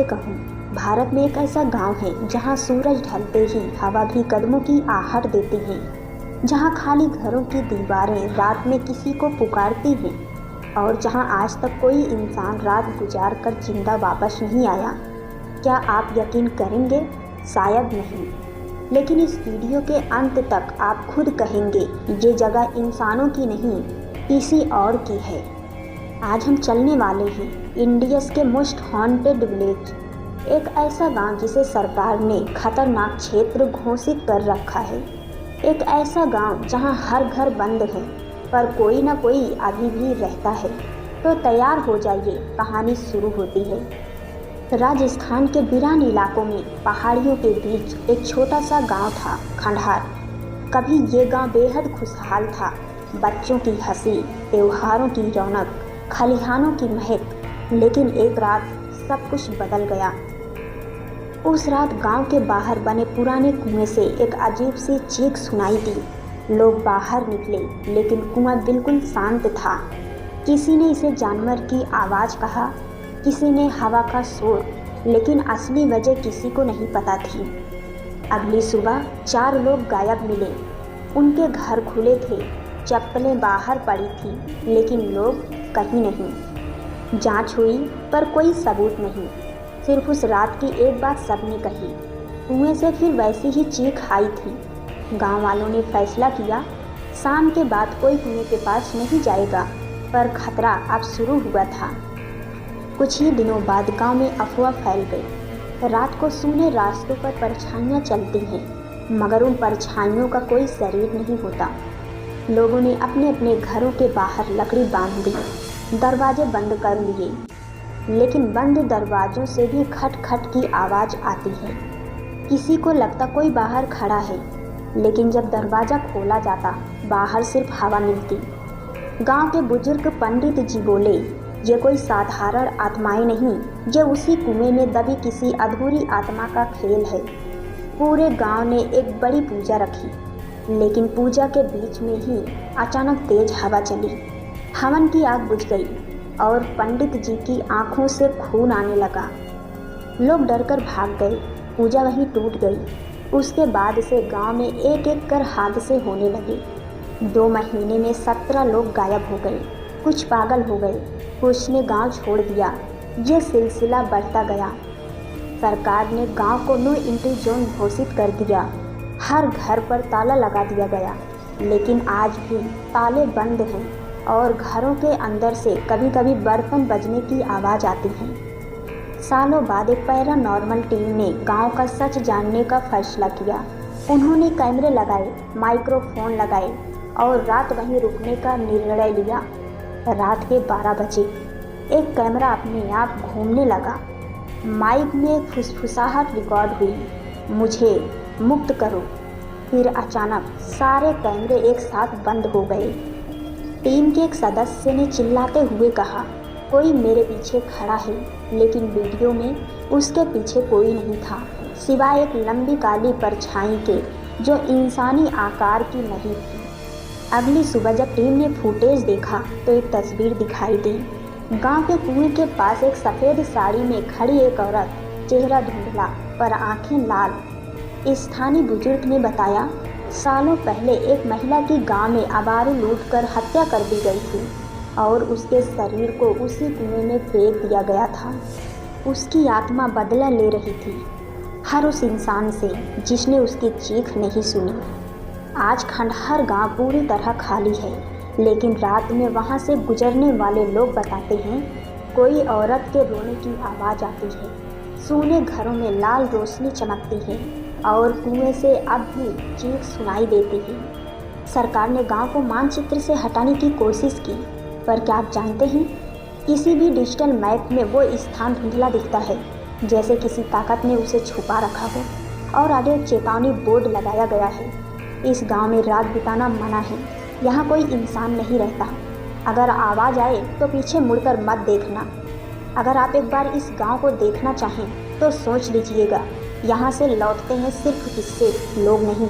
कहूँ, भारत में एक ऐसा गांव है जहां सूरज ढलते ही हवा भी कदमों की आहट देती है, जहां खाली घरों की दीवारें रात में किसी को पुकारती हैं और जहां आज तक कोई इंसान रात गुजार कर जिंदा वापस नहीं आया। क्या आप यकीन करेंगे? शायद नहीं, लेकिन इस वीडियो के अंत तक आप खुद कहेंगे ये जगह इंसानों की नहीं, किसी और की है। आज हम चलने वाले हैं इंडियाज़ के मोस्ट हॉन्टेड विलेज, एक ऐसा गांव जिसे सरकार ने खतरनाक क्षेत्र घोषित कर रखा है। एक ऐसा गांव जहां हर घर बंद है पर कोई ना कोई अभी भी रहता है। तो तैयार हो जाइए, कहानी शुरू होती है। राजस्थान के वीरान इलाकों में पहाड़ियों के बीच एक छोटा सा गांव था, खंडहार। कभी ये गांव बेहद खुशहाल था, बच्चों की हंसी, त्योहारों की रौनक, खलिहानों की महक। लेकिन एक रात सब कुछ बदल गया। उस रात गांव के बाहर बने पुराने कुएं से एक अजीब सी चीख सुनाई दी। लोग बाहर निकले, लेकिन कुआं बिल्कुल शांत था। किसी ने इसे जानवर की आवाज़ कहा, किसी ने हवा का शोर, लेकिन असली वजह किसी को नहीं पता थी। अगली सुबह 4 लोग गायब मिले। उनके घर खुले थे, चप्पलें बाहर पड़ी थी, लेकिन लोग कहीं नहीं। जांच हुई पर कोई सबूत नहीं। सिर्फ उस रात की एक बात सबने कही, कुएं से फिर वैसी ही चीख आई थी। गांव वालों ने फैसला किया, शाम के बाद कोई कुएं के पास नहीं जाएगा। पर खतरा अब शुरू हुआ था। कुछ ही दिनों बाद गांव में अफवाह फैल गई। रात को सूने रास्तों पर परछाइयां चलती हैं, मगर उन परछाइयों का कोई शरीर नहीं होता। लोगों ने अपने अपने घरों के बाहर लकड़ी बांध दी, दरवाजे बंद कर लिए, लेकिन बंद दरवाजों से भी खट खट की आवाज़ आती है। किसी को लगता कोई बाहर खड़ा है, लेकिन जब दरवाज़ा खोला जाता बाहर सिर्फ हवा मिलती। गांव के बुजुर्ग पंडित जी बोले, ये कोई साधारण आत्माएं नहीं, ये उसी कुएं में दबी किसी अधूरी आत्मा का खेल है। पूरे गांव ने एक बड़ी पूजा रखी, लेकिन पूजा के बीच में ही अचानक तेज हवा चली। हवन की आग बुझ गई और पंडित जी की आंखों से खून आने लगा। लोग डरकर भाग गए, पूजा वहीं टूट गई। उसके बाद से गांव में एक एक कर हादसे होने लगे। 2 महीने में 17 लोग गायब हो गए। कुछ पागल हो गए, कुछ ने गांव छोड़ दिया। ये सिलसिला बढ़ता गया। सरकार ने गांव को नो एंट्री जोन घोषित कर दिया। हर घर पर ताला लगा दिया गया, लेकिन आज भी ताले बंद हैं और घरों के अंदर से कभी कभी बर्तन बजने की आवाज़ आती है। सालों बाद एक पैरानॉर्मल टीम ने गांव का सच जानने का फैसला किया। उन्होंने कैमरे लगाए, माइक्रोफोन लगाए और रात वहीं रुकने का निर्णय लिया। रात के 12 बजे एक कैमरा अपने आप घूमने लगा। माइक में फुसफुसाहट रिकॉर्ड हुई, मुझे मुक्त करो। फिर अचानक सारे कैमरे एक साथ बंद हो गए। टीम के एक सदस्य ने चिल्लाते हुए कहा, कोई मेरे पीछे खड़ा है, लेकिन वीडियो में उसके पीछे कोई नहीं था, सिवाय एक लंबी काली परछाई के जो इंसानी आकार की नहीं थी। अगली सुबह जब टीम ने फुटेज देखा तो एक तस्वीर दिखाई दी। गांव के कुएं के पास एक सफ़ेद साड़ी में खड़ी एक औरत, चेहरा धुंधला पर आंखें लाल। स्थानीय बुजुर्ग ने बताया, सालों पहले एक महिला की गांव में आबारू लूटकर हत्या कर दी गई थी और उसके शरीर को उसी कुएं में फेंक दिया गया था। उसकी आत्मा बदला ले रही थी हर उस इंसान से जिसने उसकी चीख नहीं सुनी। आज खंडहर गांव पूरी तरह खाली है, लेकिन रात में वहां से गुजरने वाले लोग बताते हैं, कोई औरत के रोने की आवाज़ आती है, सूने घरों में लाल रोशनी चमकती है और कुएं से अब भी चीख सुनाई देती है। सरकार ने गांव को मानचित्र से हटाने की कोशिश की, पर क्या आप जानते हैं, किसी भी डिजिटल मैप में वो स्थान धुंधला दिखता है, जैसे किसी ताकत ने उसे छुपा रखा हो। और आगे एक चेतावनी बोर्ड लगाया गया है, इस गांव में रात बिताना मना है, यहाँ कोई इंसान नहीं रहता। अगर आवाज़ आए तो पीछे मुड़कर मत देखना। अगर आप एक बार इस गांव को देखना चाहें तो सोच लीजिएगा, यहाँ से लौटते हैं सिर्फ किस्से, लोग नहीं।